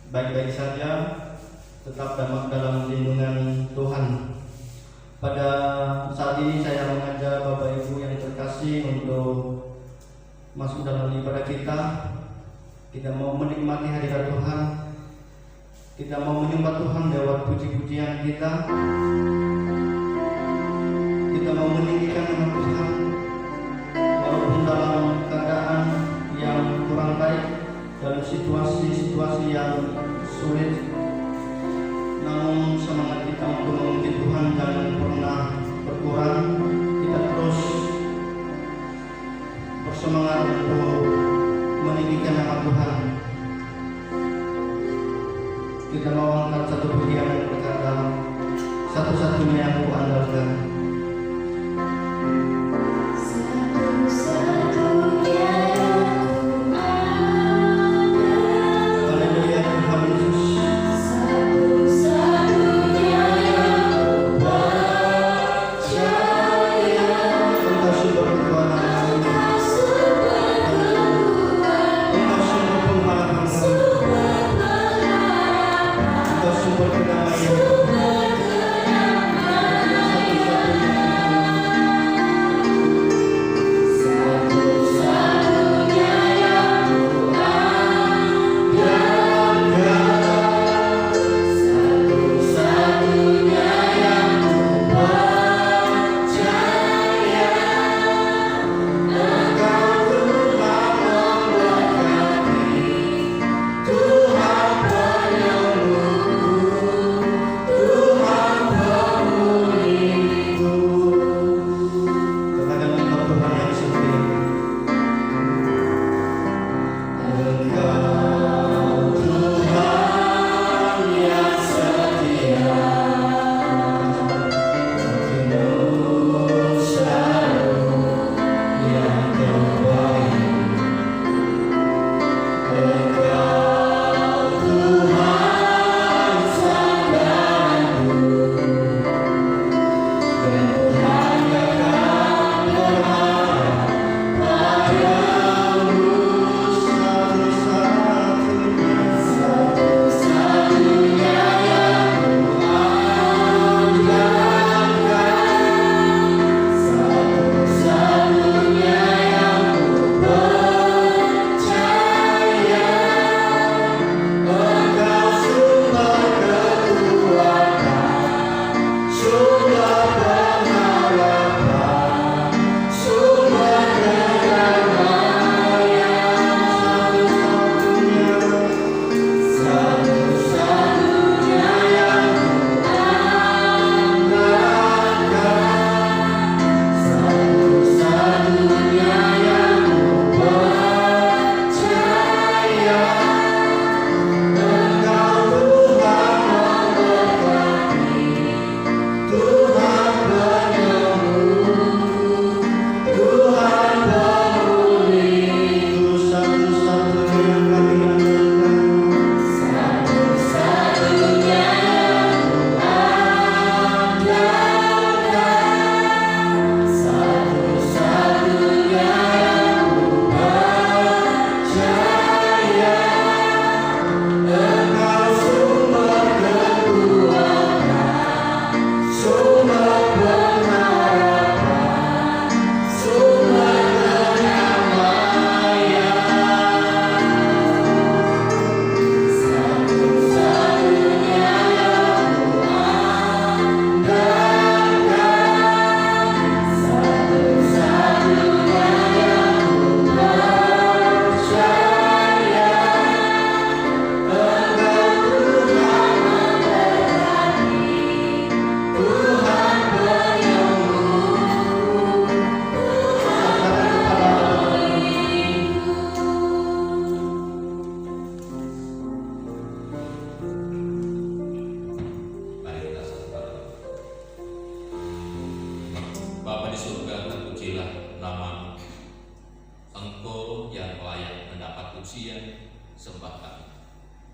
baik-baik saja, tetap dalam lindungan Tuhan. Pada saat ini saya mengajak Bapak Ibu yang terkasih untuk masuk dalam ibadah kita. Kita mau menikmati hadirat Tuhan. Kita mau menyembah Tuhan lewat puji-pujian kita. Kita mau meninggikan nama Tuhan walaupun dalam keadaan yang kurang baik, dalam situasi-situasi yang sulit. Namun semangat kita untuk memuji Tuhan jangan pernah berkurang. Kita terus bersemangat untuk meninggikan nama Tuhan. Kita mau angkat satu pujian yang berkata, satu-satunya yang ku andalkan.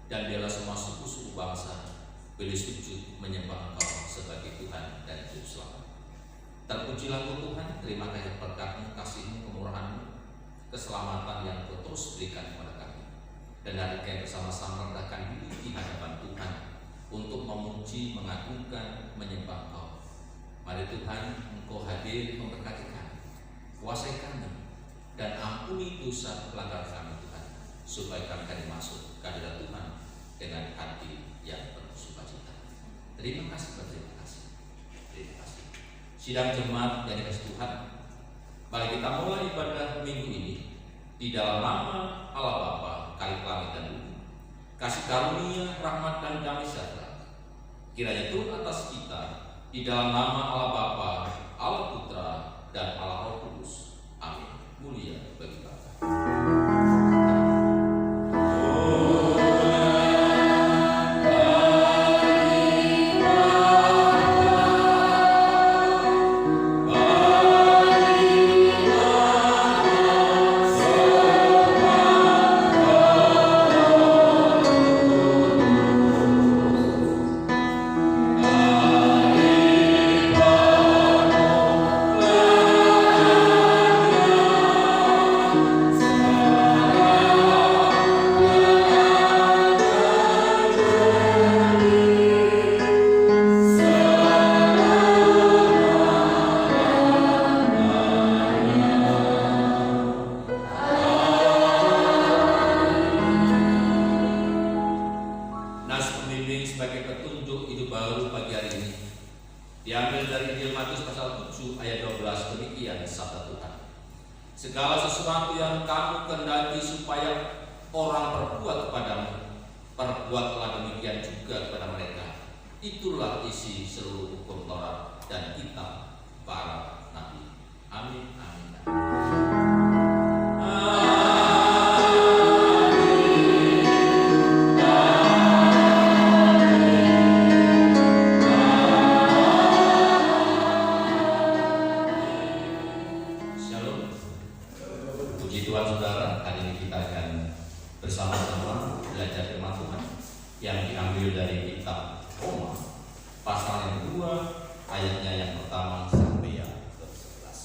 Dan biarlah semua suku-suku bangsa boleh sujud menyembah Engkau sebagai Tuhan dan Juru Selamat. Terpujilah Engkau Tuhan, terima kasih berkat-Mu, kasih-Mu, kemurahan-Mu, keselamatan yang Kau terus berikan kepada kami. Dan hari kami bersama-sama merendahkan diri memuji, mengagungkan, menyembah Engkau. Mari Tuhan, Engkau hadir memberkati kami, kuasai kami, dan ampuni dosa pelanggaran kami Tuhan, supaya kami akan masuk ke hadirat Tuhan dengan hati yang penuh sukacita. Terima kasih, berterima kasih. Terima kasih. Sidang jemaat yang dikasihi Tuhan, mari kita mulai ibadah minggu ini di dalam nama Allah Bapa, Khalik langit dan bumi, kasih karunia, rahmat dan damai sejahtera kiranya turun atas kita di dalam nama Allah Bapa, Allah Putra, dan Allah Roh Kudus. Amin. Mulia bagi Bapa. Segala sesuatu yang kamu kehendaki supaya orang perbuat kepadamu, perbuatlah demikian juga kepada mereka. Itulah isi seluruh hukum Taurat dan kitab para nabi. Amin. Amin. Bersama-sama belajar firman Tuhan yang diambil dari kitab Roma pasal yang kedua, ayatnya yang pertama sampai yang ke-11.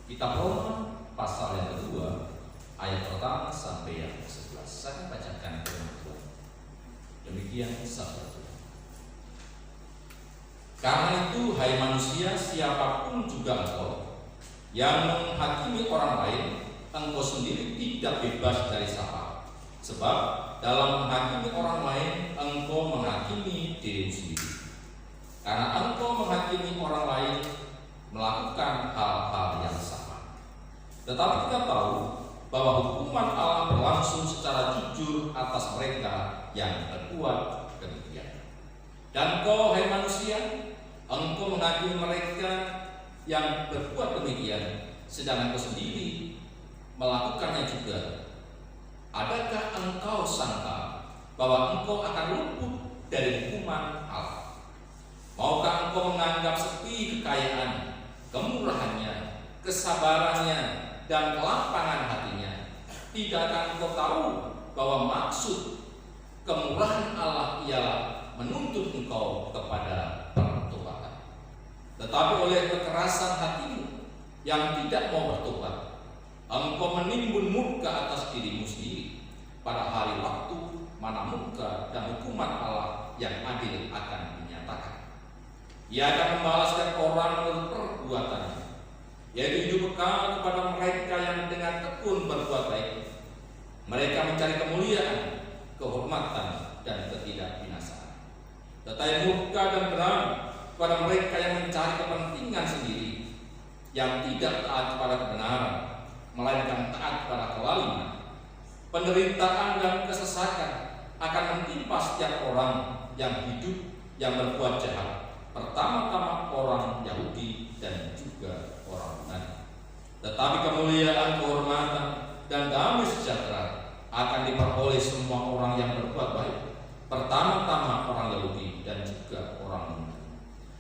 Kitab Roma pasal yang kedua, ayat pertama sampai yang ke-11. Saya bacakan firman Tuhan. Demikian sabda Tuhan. Karena itu, hai manusia, siapapun juga engkau yang menghakimi orang lain, engkau sendiri tidak bebas dari sapa. Sebab dalam menghakimi orang lain, engkau menghakimi dirimu sendiri. Karena engkau menghakimi orang lain melakukan hal-hal yang sama. Tetapi kita tahu bahwa hukuman Allah berlangsung secara jujur atas mereka yang berbuat demikian. Dan kau, hai manusia, engkau menghakimi mereka yang berbuat demikian, sedangkan engkau sendiri melakukannya juga. Adakah engkau sangka bahwa engkau akan luput dari hukuman Allah? Maukah engkau menganggap sepi kekayaan, kemurahannya, kesabarannya, dan kelapangan hatinya? Tidakkah engkau tahu bahwa maksud kemurahan Allah ialah menuntut engkau kepada pertobatan? Tetapi oleh kekerasan hatimu yang tidak mau bertobat, engkau menimbun murka atas dirimu sendiri pada hari waktu mana murka dan hukuman Allah yang adil akan dinyatakan. Ia akan membalaskan orang menurut perbuatannya, yaitu hidup kekal kepada mereka yang dengan tekun berbuat baik. Mereka mencari kemuliaan, kehormatan, dan ketidakbinasaan. Tetapi murka dan geram kepada mereka yang mencari kepentingan sendiri, yang tidak taat kepada kebenaran, melainkan taat kepada kelaliman. Penderitaan dan kesesakan akan menimpa setiap orang yang hidup yang berbuat jahat, pertama-tama orang Yahudi dan juga orang Yunani. Tetapi kemuliaan, kehormatan, dan damai sejahtera akan diperoleh semua orang yang berbuat baik, pertama-tama orang Yahudi dan juga orang Yunani.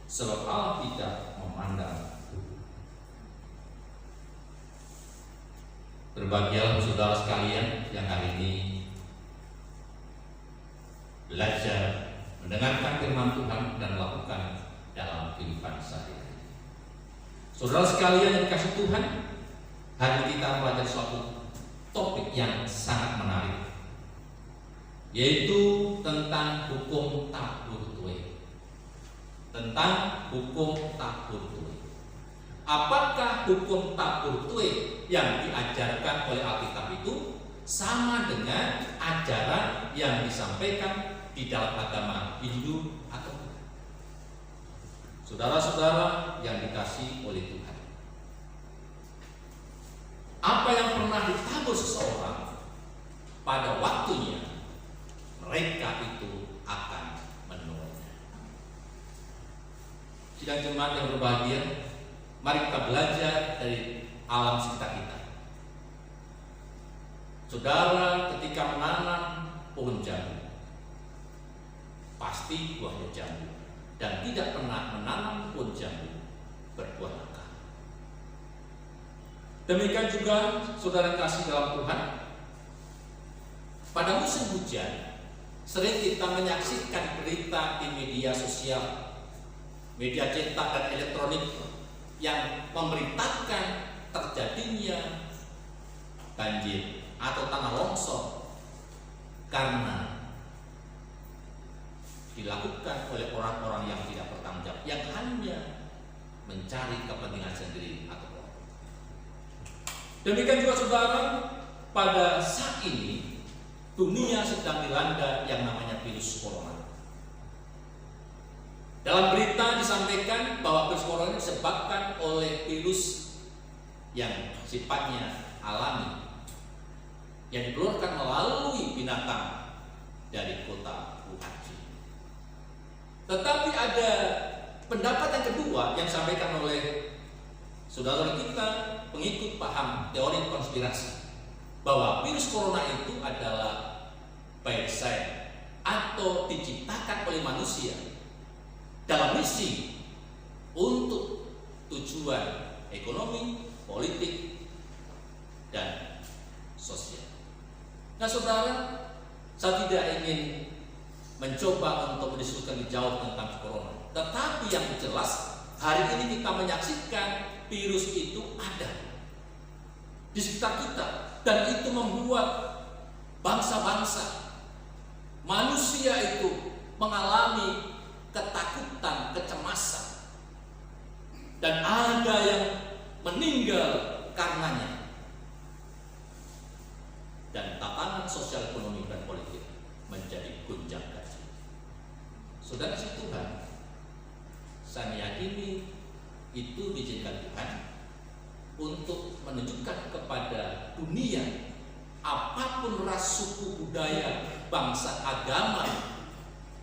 Sebab Allah tidak memandang. Berbahagialah saudara sekalian yang hari ini belajar mendengarkan firman Tuhan dan lakukan dalam kehidupan sehari-hari. Saudara sekalian yang dikasihi Tuhan, hari ini kita belajar suatu topik yang sangat menarik, yaitu tentang hukum tabuh tuai. tentang hukum tabur tuai. Apakah hukum tabur tuai yang diajarkan oleh Alkitab itu sama dengan ajaran yang disampaikan di dalam agama Hindu atau tidak? Saudara-saudara yang dikasihi oleh Tuhan, apa yang pernah ditabur seseorang, pada waktunya mereka itu akan menuainya. Sidang jemaat yang berbahagia, mari kita belajar dari alam sekitar kita. Saudara ketika menanam pohon jambu, pasti buahnya jambu, dan tidak pernah menanam pohon jambu berbuah langka. Demikian juga saudara kasih dalam Tuhan, pada musim hujan sering kita menyaksikan berita di media sosial, media cetak dan elektronik yang memberitakan terjadinya banjir atau tanah longsor karena dilakukan oleh orang-orang yang tidak bertanggung jawab, yang hanya mencari kepentingan sendiri atau kelompok. Demikian juga saudara, pada saat ini dunia sedang dilanda yang namanya virus corona. Dalam berita disampaikan bahwa virus corona ini disebabkan oleh virus yang sifatnya alami, yang dikeluarkan melalui binatang dari kota Wuhan. Tetapi ada pendapat yang kedua yang disampaikan oleh saudara kita pengikut paham teori konspirasi, bahwa virus corona itu adalah biodesign atau diciptakan oleh manusia dalam misi untuk tujuan ekonomi, politik, dan sosial. Nah saudara, saya tidak ingin mencoba untuk mendiskusikan jauh tentang corona, tetapi yang jelas hari ini kita menyaksikan virus itu ada di sekitar kita, dan itu membuat bangsa-bangsa, manusia itu mengalami ketakutan, kecemasan, dan ada yang meninggal karenanya. Dan tatanan sosial, ekonomi, dan politik menjadi gonjang ganjing. Saudara si Tuhan, saya meyakini itu diizinkan Tuhan untuk menunjukkan kepada dunia, apapun ras, suku, budaya, bangsa, agama,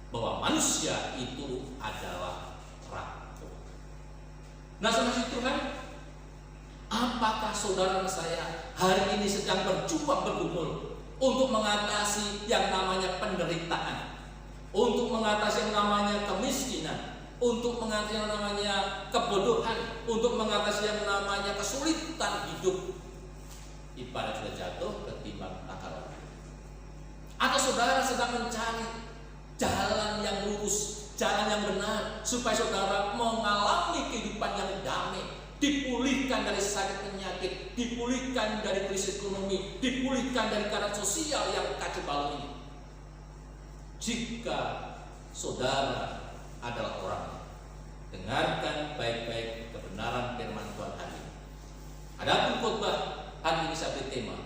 bahwa manusia itu adalah rapuh. Nah saudara si Tuhan, apakah saudara saya hari ini sedang berjuang bergumul untuk mengatasi yang namanya penderitaan, untuk mengatasi yang namanya kemiskinan, untuk mengatasi yang namanya kebodohan, untuk mengatasi yang namanya kesulitan hidup? Ibarat sudah jatuh ketimbang takal. Atau saudara sedang mencari jalan yang lurus, jalan yang benar, supaya saudara mengalami kehidupan yang damai, dipulihkan dari sakit penyakit, dipulihkan dari krisis ekonomi, dipulihkan dari keadaan sosial yang kacau balau ini. Jika saudara adalah orang, dengarkan baik-baik kebenaran firman Tuhan hari ini. Adapun khotbah hari ini saya beri tema,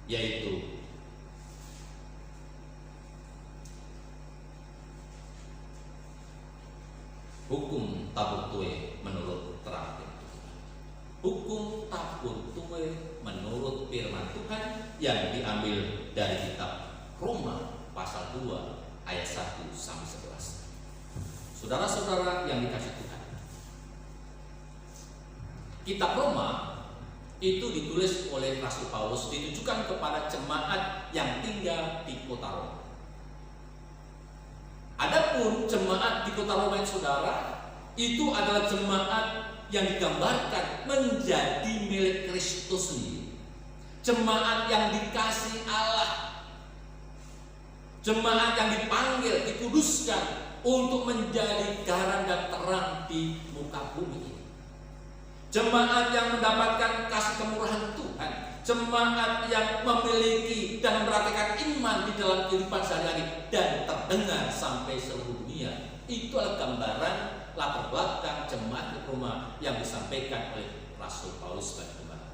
yaitu hukum tabur tuai menurut terang firman Tuhan. Hukum tabur tuai menurut firman Tuhan yang diambil dari kitab Roma pasal 2 ayat 1 sampai 11. Saudara-saudara yang dikasihi Tuhan, kitab Roma itu ditulis oleh Rasul Paulus, ditujukan kepada jemaat yang tinggal di kota Roma. Adapun jemaat di kota Roma, saudara, itu adalah jemaat yang digambarkan menjadi milik Kristus sendiri. Jemaat yang dikasihi Allah, jemaat yang dipanggil, dikuduskan untuk menjadi garam dan terang di muka bumi ini. Jemaat yang mendapatkan kasih kemurahan Tuhan, jemaat yang memiliki dan mempraktikkan iman di dalam kehidupan sehari-hari dan terdengar sampai seluruh dunia. Itu adalah gambaran latar belakang jemaat di Roma yang disampaikan oleh Rasul Paulus sebagai gembala.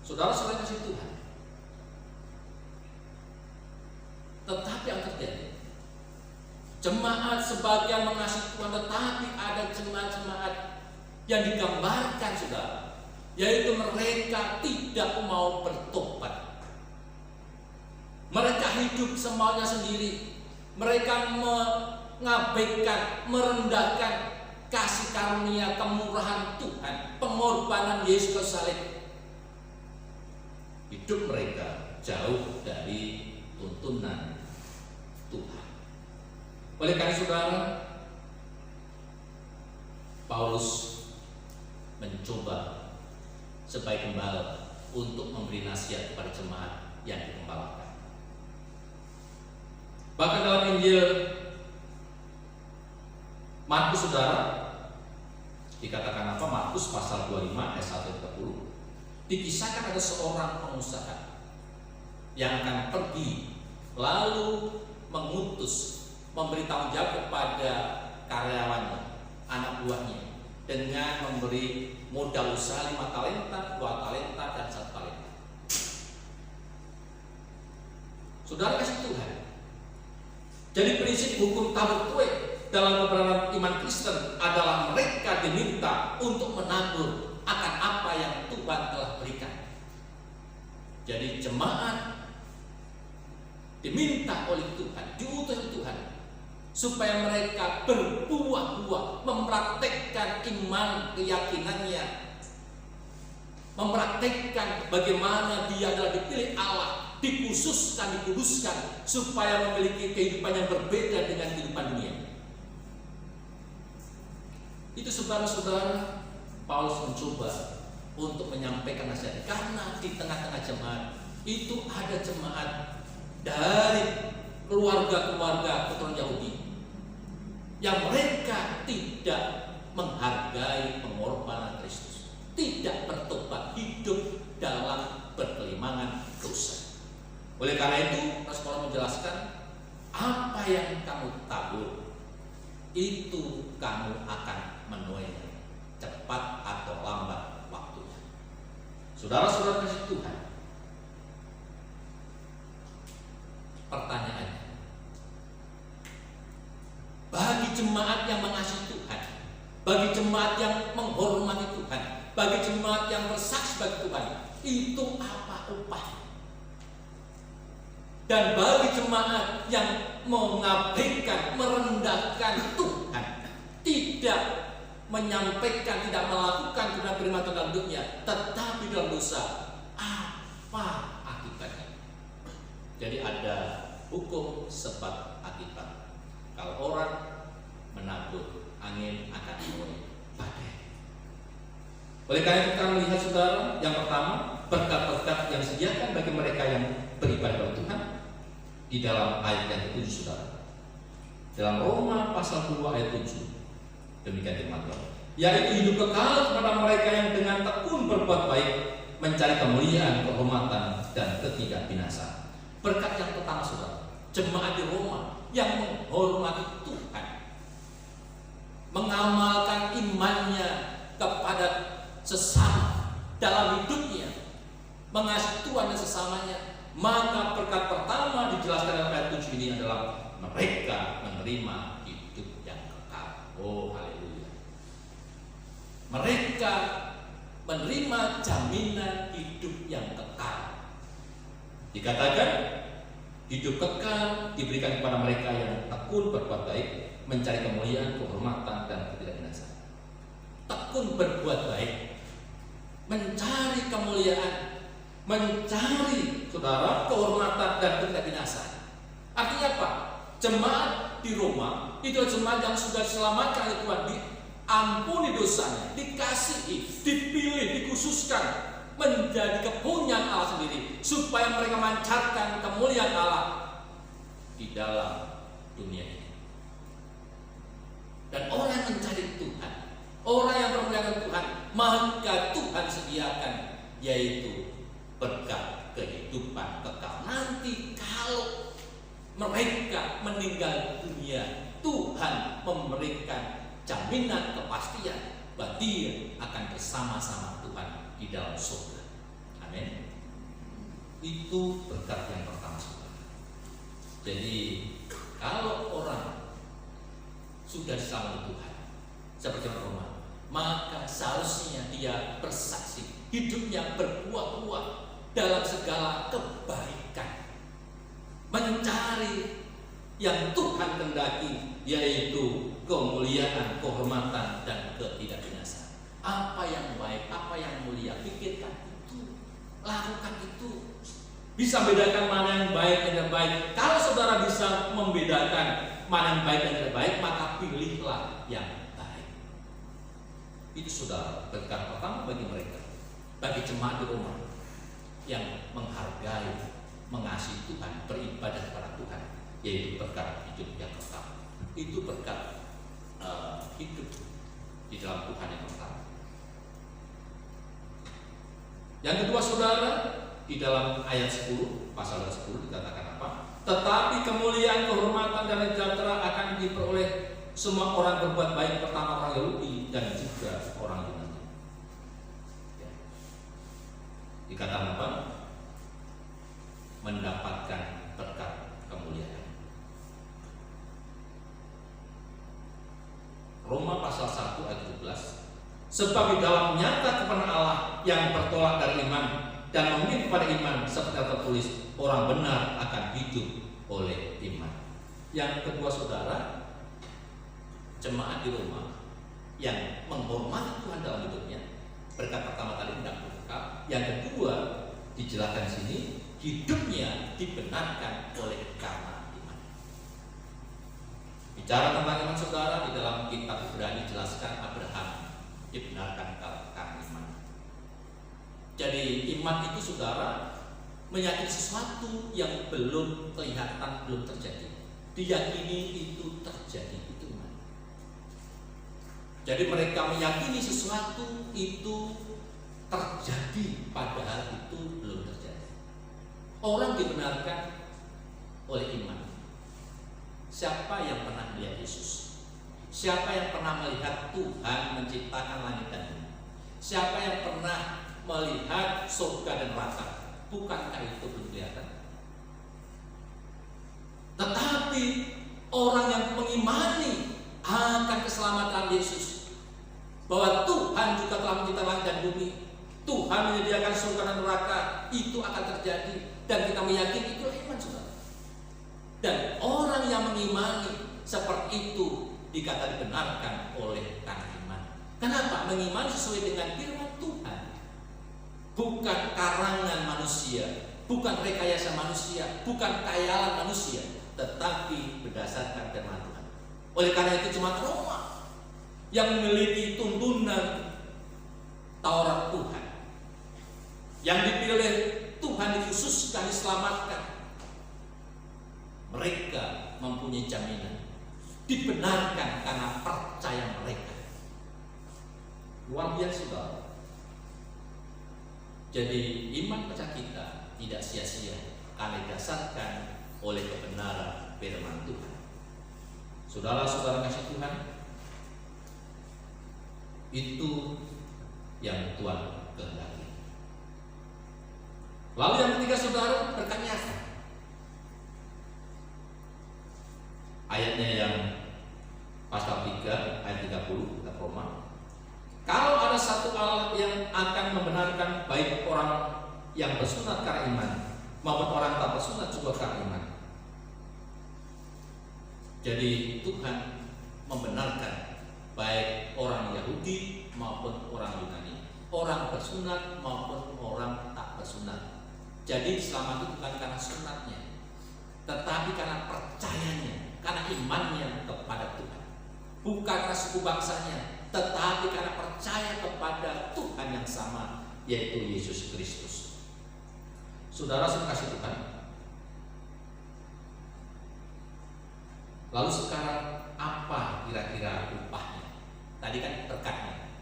Saudara-saudara kasih Tuhan, tetapi yang terjadi, jemaat sebagian mengasihi Tuhan, tetapi ada jemaat-jemaat yang digambarkan, saudara, yaitu mereka tidak mau bertobat. Mereka hidup semaunya sendiri. Mereka mengabaikan, merendahkan kasih karunia, kemurahan Tuhan, pengorbanan Yesus ke salib. Hidup mereka jauh dari tuntunan Tuhan. Oleh karena saudara, Paulus mencoba sebagai gembala untuk memberi nasihat kepada jemaat yang digembalakan. Bahkan dalam Injil Markus, saudara, dikatakan apa? Markus pasal 25 ayat 1-30. Dikisahkan ada seorang pengusaha yang akan pergi lalu mengutus, memberi tanggung jawab kepada karyawannya, anak buahnya, dengan memberi modal usaha 5 talenta, 2 talenta, dan 1 talenta. Saudara kasih Tuhan, jadi prinsip hukum tabur tuai dalam kebenaran iman Kristen adalah mereka diminta untuk menabur akan apa yang Tuhan telah berikan. Jadi jemaat diminta oleh Tuhan, diutus Tuhan, supaya mereka berbuah-buah, mempraktekkan iman keyakinannya, mempraktekkan bagaimana dia adalah dipilih Allah, dikhususkan, dikuduskan, supaya memiliki kehidupan yang berbeda dengan kehidupan dunia. Itu saudara-saudara, Paulus mencoba untuk menyampaikan nasihat, karena di tengah-tengah jemaat itu ada jemaat dari keluarga-keluarga keturunan Yahudi yang mereka tidak menghargai pengorbanan Kristus, tidak bertobat, hidup dalam berkelimangan dosa. Oleh karena itu, Rasul Paulus menjelaskan, apa yang kamu tabur itu kamu akan menuainya, cepat atau lambat waktunya. Saudara-saudara kasih Tuhan, pertanyaannya, bagi jemaat yang mengasihi Tuhan, bagi jemaat yang menghormati Tuhan, bagi jemaat yang bersaksi bagi Tuhan, itu apa upahnya? Dan bagi jemaat yang mengabaikan, merendahkan Tuhan, tidak menyampaikan, tidak melakukan guna firman Tuhan dalam hidupnya, tetapi dalam dosa, apa akibatnya? Jadi ada hukum sebab akibat. Kalau orang menabur, angin akan menuai badai. Oleh karena itu kita melihat, saudara, yang pertama, berkat-berkat yang disediakan bagi mereka yang beribadah kepada Tuhan di dalam ayat yang ke-7, saudara. Dalam Roma pasal 2 ayat 7, demikian firman Tuhan, yaitu hidup kekal kepada mereka yang dengan tekun berbuat baik, mencari kemuliaan, kehormatan, dan ketidakbinasaan. Berkat yang pertama, saudara, jemaat di Roma yang menghormati Tuhan, mengamalkan imannya kepada sesama dalam hidupnya, mengasihi Tuhan dan sesamanya, maka berkat pertama dijelaskan dalam ayat 7 ini adalah mereka menerima hidup yang kekal. Oh, haleluya. Mereka menerima jaminan hidup yang kekal. Dikatakan hidup kekal diberikan kepada mereka yang tekun berbuat baik, mencari kemuliaan, kehormatan, dan ketidakbinasaan. Tekun berbuat baik, mencari kemuliaan, mencari, saudara, kehormatan dan ketidakbinasaan. Artinya apa? Jemaat di Roma itu jemaat yang sudah diselamatkan oleh Tuhan, diampuni dosanya, dikasihi, dipilih, dikhususkan menjadi kepunyaan Allah sendiri, supaya mereka memancarkan kemuliaan Allah di dalam dunia ini. Dan orang yang mencari Tuhan, orang yang memuliakan Tuhan, maka Tuhan sediakan, yaitu berkat kehidupan kekal. Nanti kalau mereka meninggal dunia, Tuhan memberikan jaminan kepastian bahwa dia akan bersama-sama Tuhan di dalam surga. Amin. Itu berkat yang pertama, saudara. Jadi kalau orang sudah diselamatkan Tuhan seperti orang Roma, maka seharusnya dia bersaksi, hidupnya berbuah-buah dalam segala kebaikan, mencari yang Tuhan kehendaki, yaitu kemuliaan, kehormatan, dan ketidakbinasaan. Apa yang baik, apa yang mulia, pikirkan itu, lakukan itu. Bisa membedakan mana yang baik dan tidak baik. Kalau saudara bisa membedakan mana yang baik dan tidak baik, maka pilihlah yang baik. Itu saudara berkat pertama bagi mereka, bagi jemaat di Roma yang menghargai, mengasihi Tuhan, beribadah kepada Tuhan, yaitu berkat hidup yang kekal. Itu berkat hidup di dalam Tuhan yang kekal. Yang kedua, saudara, di dalam ayat 10, pasal 10 dikatakan apa? Tetapi kemuliaan, kehormatan, dan sejahtera akan diperoleh semua orang berbuat baik, pertama orang Yahudi dan juga orang Yunani. Ya. Dikatakan apa? Mendapatkan berkat kemuliaan. Roma pasal 1 ayat 17. Sebab di dalam nyata kepada Allah yang bertolak dari iman dan memilih kepada iman, seperti tertulis, orang benar akan hidup oleh iman. Yang kedua, saudara, jemaat di Roma yang menghormati Tuhan dalam hidupnya, berkat pertama kali tidak berkat. Yang kedua, dijelaskan di sini, hidupnya dibenarkan oleh karena iman. Bicara tentang iman, saudara, di dalam kitab Ibrani dijelaskan Abraham dibenarkan karena iman. Jadi iman itu, saudara, meyakini sesuatu yang belum kelihatan, belum terjadi. Diyakini itu terjadi, itu iman. Jadi mereka meyakini sesuatu itu terjadi, padahal itu belum terjadi. Orang dibenarkan oleh iman. Siapa yang pernah melihat Yesus? Siapa yang pernah melihat Tuhan menciptakan langit dan bumi? Siapa yang pernah melihat surga dan neraka? Bukankah itu belum kelihatan? Tetapi orang yang mengimani akan keselamatan Yesus, bahwa Tuhan juga telah menciptakan langit dan bumi, Tuhan menyediakan surga dan neraka, itu akan terjadi, dan kita meyakini itu iman, saudara. Dan orang yang mengimani seperti itu dikata dibenarkan oleh karena iman. Kenapa? Mengimani sesuai dengan firman Tuhan, bukan karangan manusia, bukan rekayasa manusia, bukan khayalan manusia, tetapi berdasarkan firman Tuhan. Oleh karena itu jemaat Roma yang memiliki tuntunan Taurat Tuhan, yang dipilih Tuhan, dikhususkan, diselamatkan, mereka mempunyai jaminan dibenarkan karena percaya mereka. Luar biasa, saudara. Jadi iman percaya kita tidak sia-sia karena didasarkan oleh kebenaran firman Tuhan. Saudara-saudara kasih Tuhan, itu yang Tuhan kehendaki. Lalu yang ketiga, saudara, berkat nyata. Ayatnya yang pasal 3 ayat 30 kita Roma. Kalau ada satu Allah yang akan membenarkan baik orang yang bersunat karena iman maupun orang tak bersunat juga karena iman. Jadi Tuhan membenarkan baik orang Yahudi maupun orang Yunani, orang bersunat maupun orang tak bersunat. Jadi diselamatkan bukan karena sunatnya, tetapi karena percayanya, karena imannya kepada Tuhan. Bukan karena suku bangsanya, tetapi karena percaya kepada Tuhan yang sama, yaitu Yesus Kristus. Saudara sekasih Tuhan, lalu sekarang apa kira-kira upahnya? Tadi kan berkatnya,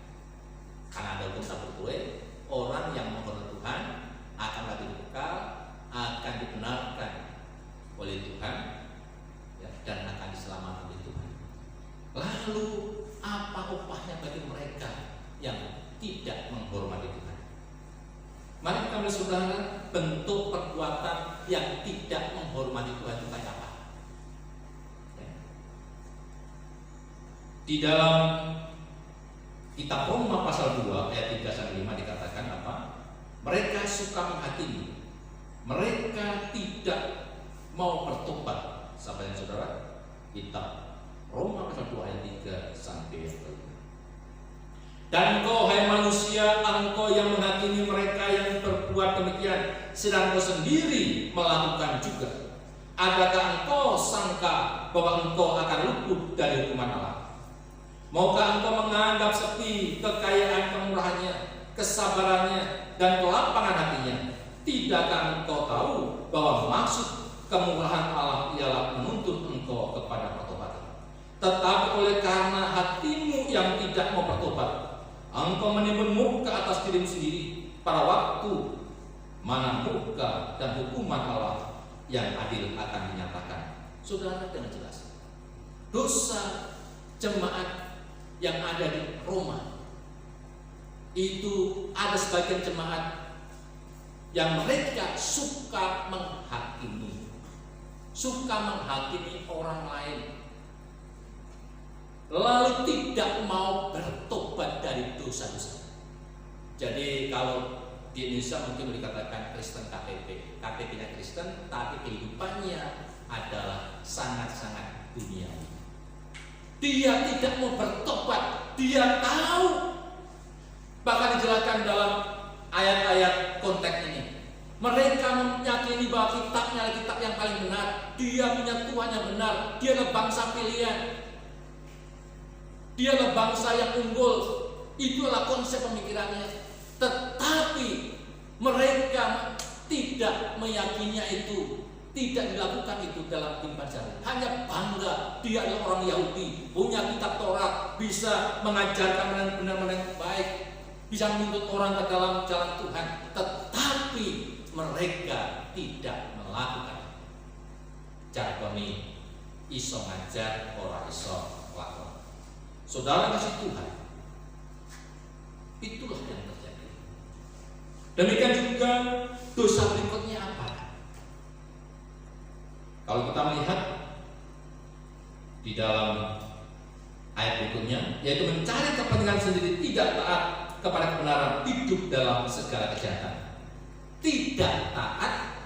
karena ada hukum tak bertuai, orang yang menghormati Tuhan akan lebih kekal, akan dibenarkan oleh Tuhan Lalu apa upahnya bagi mereka yang tidak menghormati Tuhan? Mari kita melihat saudara, bentuk perbuatan yang tidak menghormati Tuhan itu kayak apa? Di dalam kitab Roma pasal 2 ayat 3-5 dikatakan apa? Mereka suka menghakimi. Mereka tidak mau bertobat. Sampai yang saudara, kitab Roma pasal 2 ayat 3-5. Dan engkau hai manusia, engkau yang menghakimi mereka yang berbuat demikian, sedang engkau sendiri melakukan juga. Adakah engkau sangka bahwa engkau akan luput dari hukuman Allah? Maukah engkau menganggap sepi kekayaan kemurahannya, kesabarannya, dan kelapangan hatinya? Tidakkah engkau tahu bahwa maksud kemurahan Allah ialah menuntun engkau kepada pertobatan? Tetapi oleh karena hatimu yang tidak mau bertobat, engkau menimbun murka atas dirimu sendiri pada waktu mana murka dan hukuman Allah yang adil akan dinyatakan. Saudara, dengan jelas dosa jemaat yang ada di Roma itu, ada sebagian jemaat yang mereka suka menghakimi orang lain, lalu tidak mau bertobat dari dosa-dosa. Jadi kalau di Indonesia mungkin dikatakan Kristen KTP, KTP-nya Kristen, tapi kehidupannya adalah sangat-sangat duniawi. Dia tidak mau bertobat, dia tahu, bahkan dijelaskan dalam ayat-ayat konteks ini. Mereka meyakini bahwa kitabnya adalah kitab yang paling benar, dia punya Tuhan yang benar, dia adalah bangsa pilihan, dia adalah bangsa yang unggul. Itulah konsep pemikirannya. Tetapi mereka tidak meyakininya itu, tidak dilakukan itu dalam kehidupan sehari. Hanya bangga dia adalah orang Yahudi, punya kitab Taurat, bisa mengajarkan benar-benar yang baik, bisa menuntut orang ke dalam jalan Tuhan. Tetapi mereka tidak melakukan. Jargoni iso ngajar, ora iso lakon. Saudara kasih Tuhan, itulah yang terjadi. Demikian juga dosa berikutnya apa? Kalau kita melihat di dalam ayat berikutnya, yaitu mencari kepentingan sendiri, tidak taat kepada kebenaran, hidup dalam segala kejahatan. Tidak taat,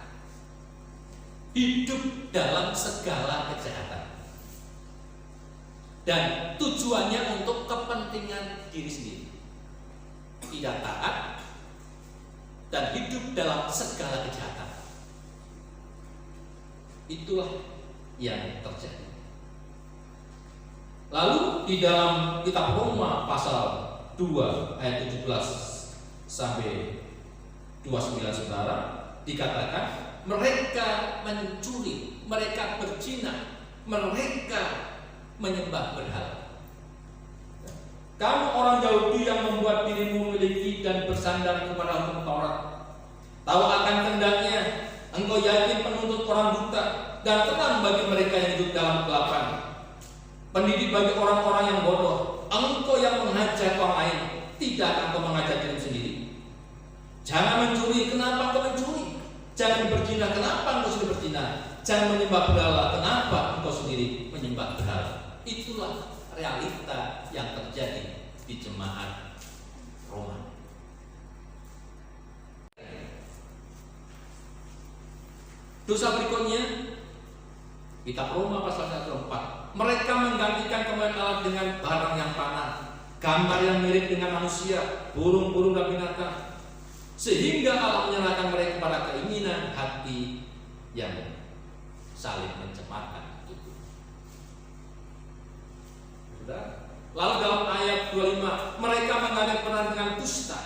hidup dalam segala kejahatan. Dan tujuannya untuk kepentingan diri sendiri. Tidak taat dan hidup dalam segala kejahatan. Itulah yang terjadi. Lalu di dalam kitab Roma pasal 2 ayat 17 sampai 29 saudara, dikatakan mereka mencuri, mereka berzina, mereka menyembah berhala. Kamu orang Yahudi yang membuat dirimu memiliki dan bersandar kepada hukum Taurat, tahu akan kehendaknya, engkau yakin penuntut orang buta dan terang bagi mereka yang hidup dalam kegelapan, pendidik bagi orang-orang yang bodoh. Engkau yang mengajar orang lain, tidak engkau mengajar diri sendiri. Jangan mencuri, kenapa engkau mencuri? Jangan berzina, kenapa engkau sudah berzina? Jangan menyembah berhala, kenapa engkau sendiri menyembah berhala? Itulah realita yang terjadi di jemaat Roma. Dosa berikutnya, kitab Roma pasal 1:4. Mereka menggantikan kemuliaan Allah dengan barang yang fana, gambar yang mirip dengan manusia, burung-burung dan binatang, sehingga Allah menyerahkan mereka kepada keinginan hati yang saling mencemarkan itu. Lalu dalam ayat 25, mereka menggantikan kebenaran dengan dusta.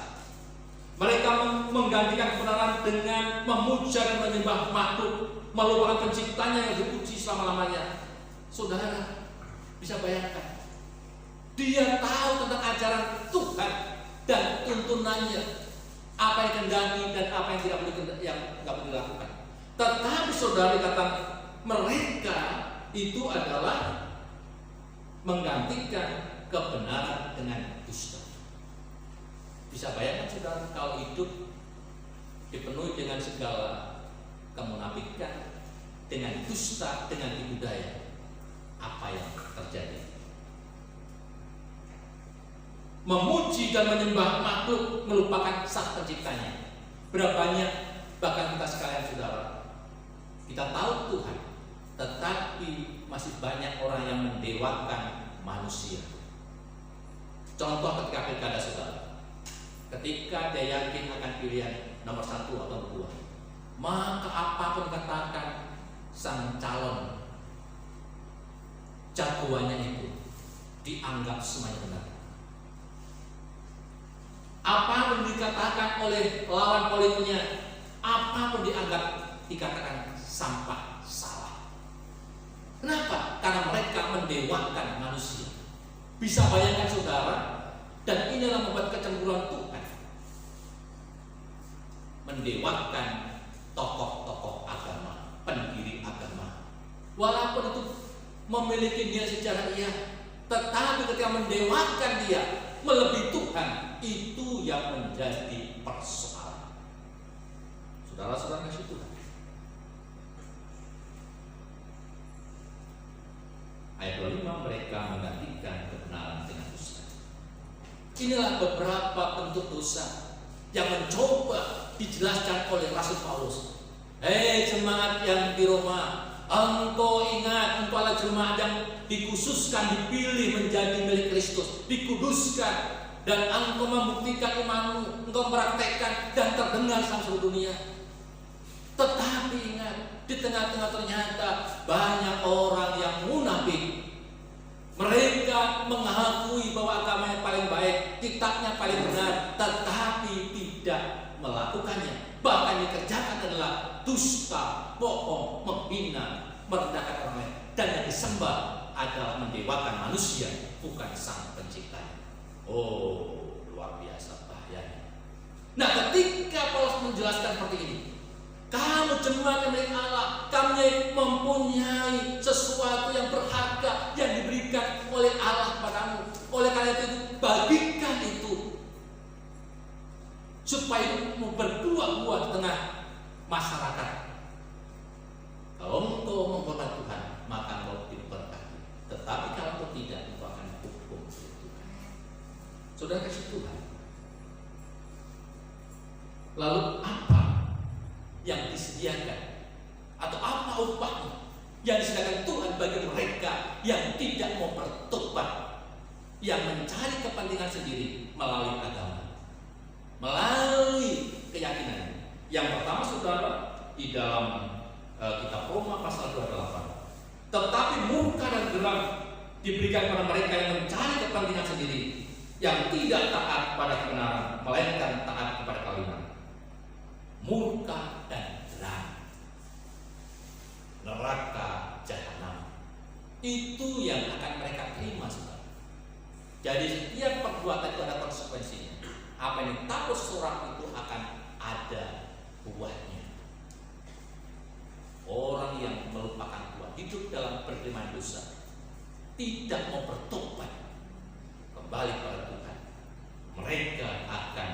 Mereka menggantikan kebenaran dengan memuja dan menyembah makhluk, melupakan penciptanya yang dipuji selama-lamanya. Saudara bisa bayangkan, dia tahu tentang ajaran Tuhan dan tuntunannya, apa yang kendaki dan apa yang tidak boleh dilakukan. Tetapi saudara dikatakan mereka itu adalah menggantikan kebenaran dengan dusta. Bisa bayangkan saudara kalau hidup dipenuhi dengan segala kemunafikan, dengan dusta, dengan tipu daya, apa yang terjadi? Memuji dan menyembah makhluk, melupakan Sang Penciptanya. Berapa banyak bahkan kita sekalian saudara, kita tahu Tuhan, tetapi masih banyak orang yang mendewakan manusia. Contoh ketika pilkada saudara, ketika dia yakin akan pilihan nomor 1 atau 2, maka apapun katakan sang calon jagoannya itu dianggap semuanya benar. Apapun dikatakan oleh lawan politiknya, apapun dikatakan sampah, salah. Kenapa? Karena mereka mendewakan manusia. Bisa bayangkan saudara, dan inilah membuat kecemburuan Tuhan, mendewakan tokoh-tokoh agama, pendiri agama. Walaupun itu memiliki nilai sejarah tetapi ketika mendewakan dia melebihi Tuhan, itu yang menjadi persoalan. Saudara-saudara kasih Tuhan. Ayat 25, mereka menggantikan kebenaran dengan dusta. Inilah beberapa bentuk dosa yang mencoba dijelaskan oleh Rasul Paulus. Hei jemaat yang di Roma, engkau ingat, engkau adalah jemaat yang dikhususkan, dipilih menjadi milik Kristus, dikuduskan, dan engkau membuktikan imanmu, engkau mempraktekkan dan terdengar sampai seluruh dunia. Tetapi ingat, di tengah-tengah ternyata banyak orang yang munafik. Mereka mengakui bahwa agamanya paling baik, kitabnya paling benar, tetapi tidak melakukannya. Bahkan yang dikerjakan adalah dusta, bohong, menghina, merendahkan orang lain. Dan yang disembah adalah mendewakan manusia, bukan Sang Pencipta. Oh, luar biasa bahayanya. Nah, ketika Paulus menjelaskan seperti ini, kamu jemaat milik Allah, kamu mempunyai sesuatu yang berharga yang diberikan oleh Allah kepadamu. Oleh karena itu, bagikan itu supaya kamu berbuah-buah di tengah masyarakat. Kalau engkau menghormati Tuhan, maka engkau diberkati. Tetapi kalau engkau tidak, engkau akan hukum Tuhan. Saudara kasih Tuhan. Lalu apa yang disediakan, atau apa upahnya yang disediakan Tuhan bagi mereka yang tidak mau bertobat, yang mencari kepentingan sendiri melalui agama, melalui keyakinan? Yang pertama saudara, di dalam kitab Roma pasal 28, tetapi murka dan geram diberikan kepada mereka yang mencari kepentingan sendiri, yang tidak taat pada kebenaran, melainkan taat kepada kalimat. Murka dan geram, neraka jahanam, itu yang akan mereka terima saudara. Jadi setiap perbuatan itu ada konsekuensinya. Apa yang takut sorak itu akan ada buahnya. Orang yang melupakan Tuhan, hidup dalam perkeliman dosa, tidak mau bertobat kembali kepada Tuhan, mereka akan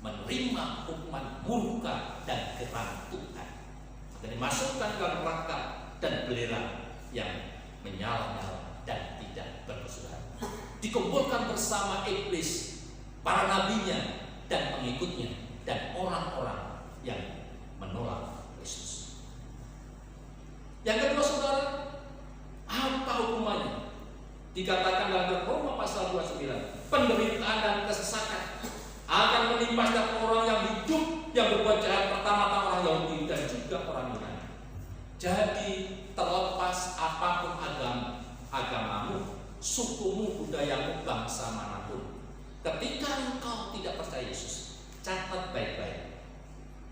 menerima hukuman murka dan geram Tuhan, akan dimasukkan ke neraka dan belerang yang menyala-nyala dan tidak berkesudahan, dikumpulkan bersama iblis, para nabinya dan pengikutnya, dan orang-orang yang menolak Kristus. Yang kedua saudara, apa hukumannya? Dikatakan dalam Roma pasal 29, penderitaan dan kesesakan akan menimpa setiap orang yang hidup, yang berbuat jahat, pertama-tama orang Yahudi dan juga orang Yunani. Jadi terlepas apapun agamamu, sukumu, budayamu, bangsa manapun, ketika engkau tidak percaya Yesus, catat baik-baik,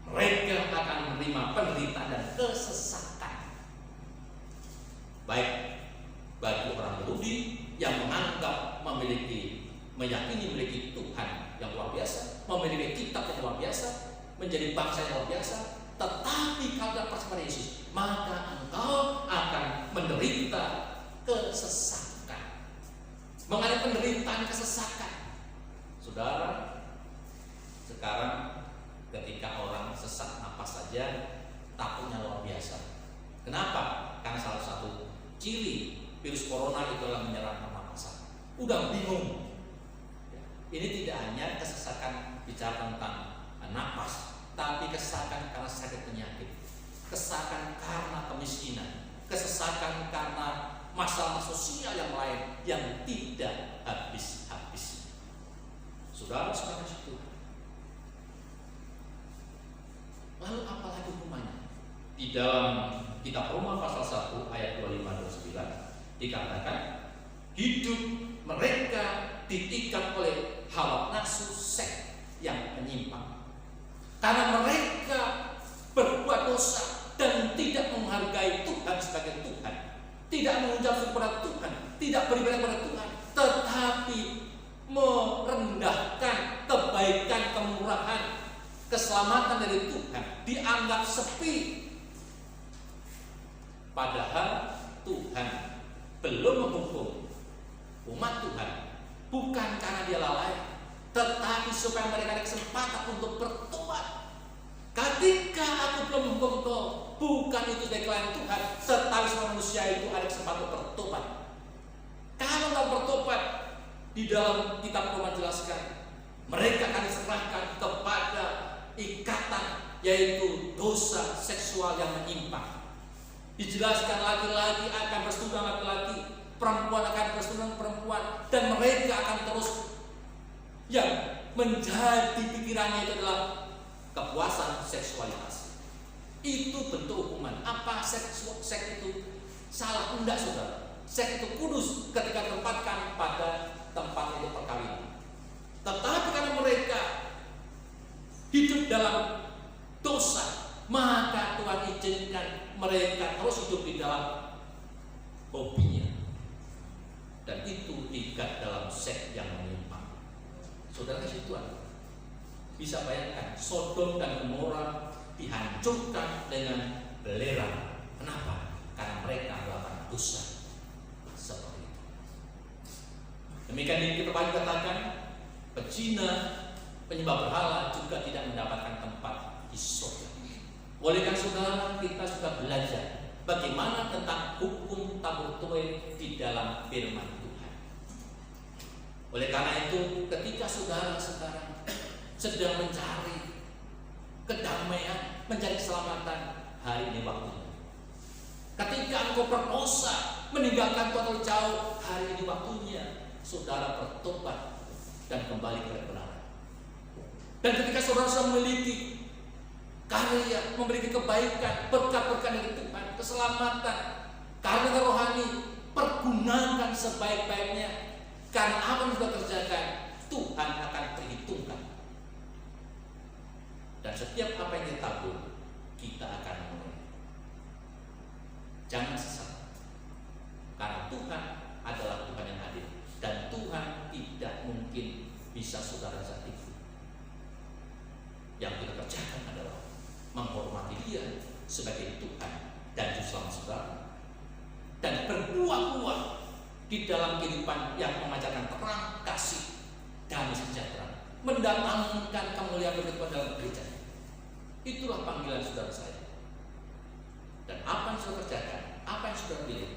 mereka akan menerima penderitaan dan kesesakan. Baik bagi orang Yahudi yang menganggap meyakini memiliki Tuhan yang luar biasa, memiliki kitab yang luar biasa, menjadi bangsa yang luar biasa, tetapi kalau tidak percaya Yesus, maka engkau akan menderita kesesakan. mengalami penderitaan kesesakan. Saudara, sekarang ketika orang sesak napas saja takutnya luar biasa. Kenapa? Karena salah satu ciri virus corona itu adalah menyerang pernapasan. Udah bingung. Ini tidak hanya kesesakan bicara tentang napas, tapi kesesakan karena sakit penyakit, kesesakan karena kemiskinan, kesesakan karena masalah sosial yang lain yang tidak habis-habis. Saudara-saudara itu. Lalu apa lagi hukumannya? Di dalam kitab Roma pasal 1 ayat 25-29 dikatakan hidup mereka ditikam oleh hawa nafsu seks yang menyimpang. Karena mereka berbuat dosa dan tidak menghargai Tuhan sebagai Tuhan, tidak mengucap kepada Tuhan, tidak beribadah kepada Tuhan, tetapi merendahkan kebaikan, kemurahan, keselamatan dari Tuhan, dianggap sepi. Padahal Tuhan belum menghukum umat Tuhan, bukan karena dia lalai, tetapi supaya mereka ada kesempatan untuk bertobat. Ketika aku belum menghukum kau, bukan itu dari klien Tuhan, tetapi semua manusia itu ada kesempatan untuk bertobat. Kalau nggak bertobat, di dalam kitab Roma jelaskan, mereka akan diserahkan kepada ikatan, yaitu dosa seksual yang menyimpang. Dijelaskan laki-laki akan bersetubuh laki-laki, perempuan akan bersetubuh perempuan, dan mereka akan terus yang menjadi pikirannya itu adalah kepuasan seksualitas. Itu bentuk hukuman. Apa seks itu salah? Enggak, saudara. Seks itu kudus ketika ditempatkan pada tempat itu perkawinan. Tetapi karena mereka hidup dalam dosa, maka Tuhan izinkan mereka terus hidup di dalam hobinya, dan itu diikat dalam seks yang menyimpang. Saudara kasih Tuhan bisa bayangkan Sodom dan Gomora dihancurkan dengan belerang. Kenapa? Karena mereka melakukan dosa seperti itu. Demikian kita katakan pezina, penyembah berhala juga tidak mendapatkan tempat di surga. Oleh karena saudara, kita sudah belajar bagaimana tentang hukum tabur tuai di dalam firman Tuhan. Oleh karena itu, ketika saudara sekarang sedang mencari kedamaian, mencari keselamatan, hari ini waktunya. Ketika engkau berdosa, meninggalkan Tuhan terlalu jauh, hari ini waktunya saudara bertobat dan kembali ke kebenaran. Dan ketika saudara sudah memiliki karya, memiliki kebaikan, berkat-berkat dari Tuhan, keselamatan, karya rohani, pergunakan sebaik-baiknya. Karena apa yang sudah kerjakan, Tuhan akan perhitungkan. Dan setiap apa yang ditabur, kita akan memenuhi. Jangan sesat, karena Tuhan adalah Tuhan yang adil, dan Tuhan tidak mungkin bisa saudara sakiti. Yang kita kerjakan adalah menghormati Dia sebagai Tuhan dan Juru Selamat saudara, dan berbuah-buah di dalam kehidupan yang mengajarkan terang, kasih, damai sejahtera, mendatangkan kemuliaan berlipat dalam gereja. Itulah panggilan saudara saya. Dan apa yang saudara kerjakan, apa yang saudara pilih,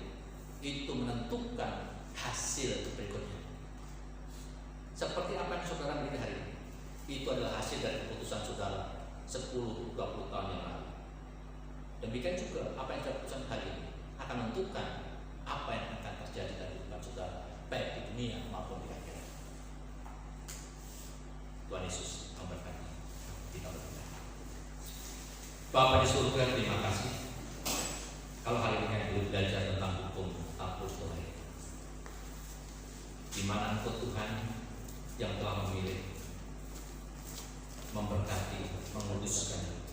itu menentukan hasil berikutnya. Seperti apa yang saudara milih hari ini, itu adalah hasil dari keputusan saudara 10-20 tahun yang lalu. Demikian juga apa yang saudara putuskan hari ini akan menentukan apa yang akan terjadi dalam kehidupan saudara, baik di dunia maupun di akhirat. Tuhan Yesus memberkati kita berdua. Bapa di surga, terima kasih kalau hari ini kami belum belajar tentang hukum tabur tuai, di mana Engkau Tuhan yang telah memilih, memberkati, menguduskan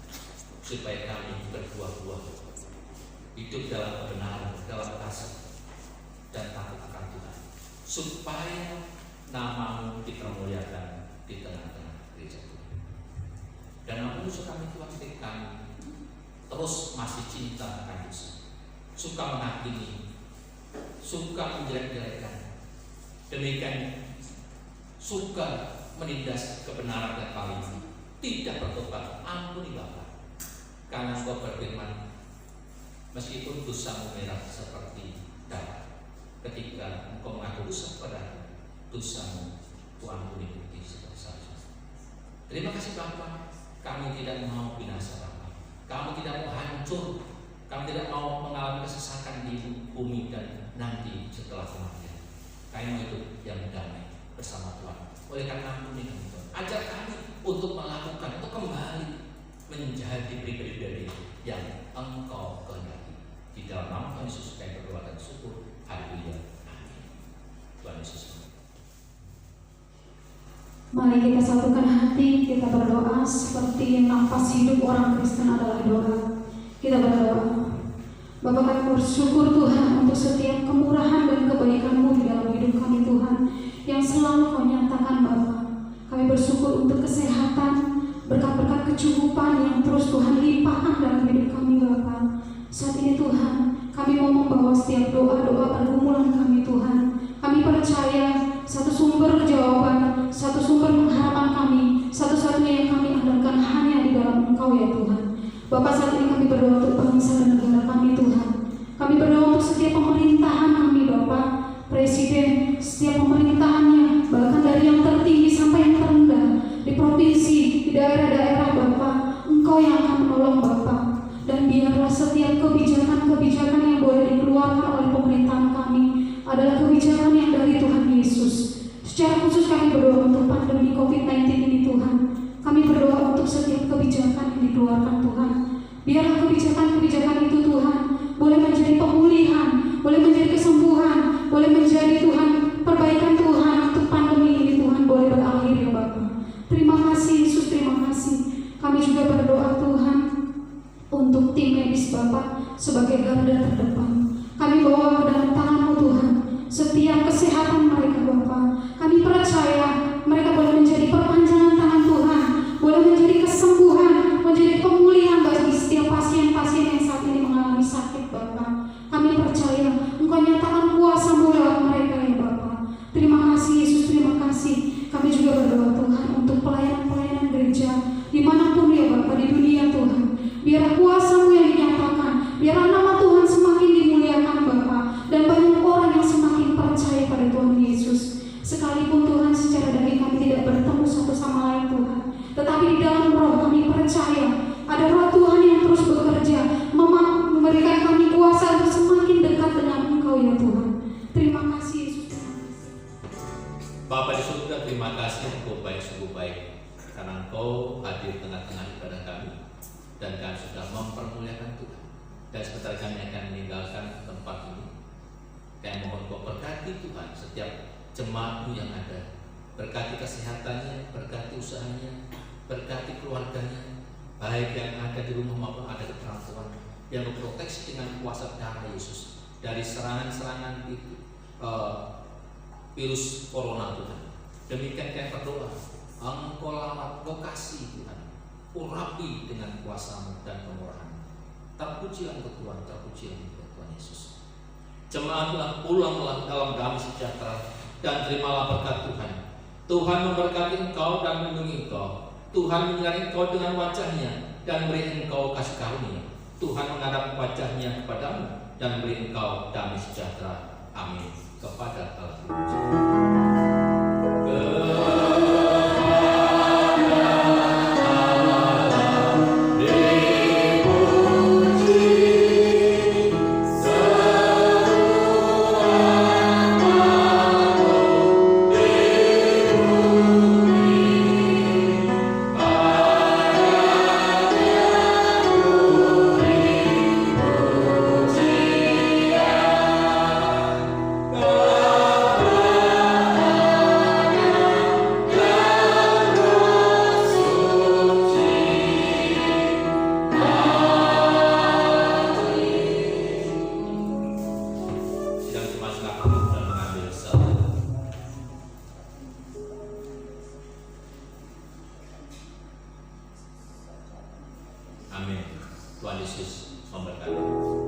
supaya kami berbuah-buah, hidup dalam kebenaran, dalam kasih dan takut akan Tuhan, supaya nama-Mu dipermuliakan di tengah-tengah gereja Tuhan. Dan namun kami Tuhan, ketika kami terus masih cinta akan dosa, suka menghakimi, suka menjelek-jelekan, Demikian suka menindas kebenaran dan paling tidak bertobat, ampuni Bapa. Karena Engkau berfirman, meskipun dosamu merah seperti darah, ketika Engkau mengaku dosa kepada dosamu, Ku ampuni putih seperti salju. Terima kasih Bapa, kami tidak mau binasa Bapa, kami tidak mau hancur, kami tidak mau mengalami kesesakan di bumi dan nanti setelah kematian. Kami mau hidup yang damai bersama Tuhan. Oleh karena ampuni kami Tuhan, ajar kami untuk melakukan, untuk kembali menjadi pribadi yang Engkau kehendaki. Di dalam nama Yesus kami berdoa dan syukur. Haleluya. Amin. Tuhan Yesus. Mari kita satukan hati, kita berdoa seperti nafas hidup orang Kristen adalah doa. Kita berdoa. Bapa, kami bersyukur Tuhan untuk setiap kemurahan dan kebaikan-Mu di dalam hidup kami Tuhan, yang selalu Kau nyatakan Bapa. Kami bersyukur untuk kesehatan, berkat-berkat kecukupan yang terus Tuhan limpahkan dalam hidup kami Bapa. Saat ini Tuhan, kami mau membawa setiap doa-doa pergumulan kami Tuhan. Kami percaya satu sumber jawaban, satu sumber pengharapan kami, satu-satunya yang kami andalkan hanya di dalam Engkau ya Tuhan. Bapak, saat ini kami berdoa untuk bangsa dan negara kami Tuhan. Kami berdoa untuk setiap pemerintahan kami Bapak, Presiden, setiap pemerintahannya, bahkan dari yang tertinggi sampai yang terendah, di provinsi, di daerah-daerah Bapak, Engkau yang akan menolong Bapak. Dan biarlah setiap kebijakan-kebijakan yang boleh dikeluarkan oleh pemerintahan kami adalah kebijakan yang dari Tuhan Yesus. Secara khusus kami berdoa untuk pandemi COVID-19 ini Tuhan. Kami berdoa untuk setiap kebijakan yang dikeluarkan Tuhan. Biarlah kebijakan-kebijakan itu Tuhan boleh menjadi pemulihan, boleh menjadi kesembuhan, boleh menjadi Tuhan perbaikan Tuhan untuk pandemi ini Tuhan boleh berakhir ya Bapak. Terima kasih Yesus, terima kasih. Kami juga berdoa Tuhan untuk tim medis Bapak sebagai garda terdepan. Kami bawa ke dalam tangan-Mu Tuhan setiap kesehatan mereka Bapak. Kami percaya mereka boleh menjadi perpanjangan tangan Tuhan, boleh menjadi kesembuhan, menjadi pemulihan bagi setiap pasien-pasien yang saat ini mengalami sakit Bapak. Kami percaya Engkau nyatakan kuasa-Mu lewat mereka ya Bapak. Terima kasih Yesus, terima kasih. Kami juga berdoa Tuhan untuk pelayanan-pelayanan gereja dimanapun ya Bapak di dunia Tuhan. Biar kuasa-Mu yang dinyatakan, biar nama Tuhan semakin dimuliakan Bapak, dan banyak orang yang semakin percaya pada Tuhan Yesus. Sekalipun Tuhan secara daging kami tidak bertemu satu sama lain Tuhan, tetapi di dalam roh kami percaya ada roh Tuhan yang terus bekerja, memberikan kami kuasa untuk semakin dekat dengan Engkau ya Tuhan. Terima kasih Yesus. Bapa di surga, terima kasih Engkau baik sungguh baik, karena Engkau hadir tengah-tengah ibadah kami, dan kami sudah mempermuliakan Tuhan. Dan sebentar kami akan meninggalkan tempat ini. Kami mohon Kau berkati Tuhan setiap jemaat-Mu yang ada, berkati kesehatannya, berkati usahanya, berkati keluarganya, baik yang ada di rumah maupun ada di perantauan, yang memproteksi dengan kuasa darah Yesus dari serangan-serangan virus corona Tuhan. Demikian kami berdoa, Engkau lawat lokasi Tuhan, urapi dengan kuasa-Mu dan kemurahan. Terpujilah Engkau Tuhan, terpujilah Engkau Tuhan Yesus. Jemaatlah pulanglah dalam damai sejahtera dan terimalah berkat Tuhan. Tuhan memberkati engkau dan melindungi engkau. Tuhan menyinari engkau dengan wajahnya dan beri engkau kasih karunia. Tuhan menghadap wajahnya kepadamu dan beri engkau damai sejahtera. Amin. Kepada Allah. Amin. Tuhan Yesus memberkati.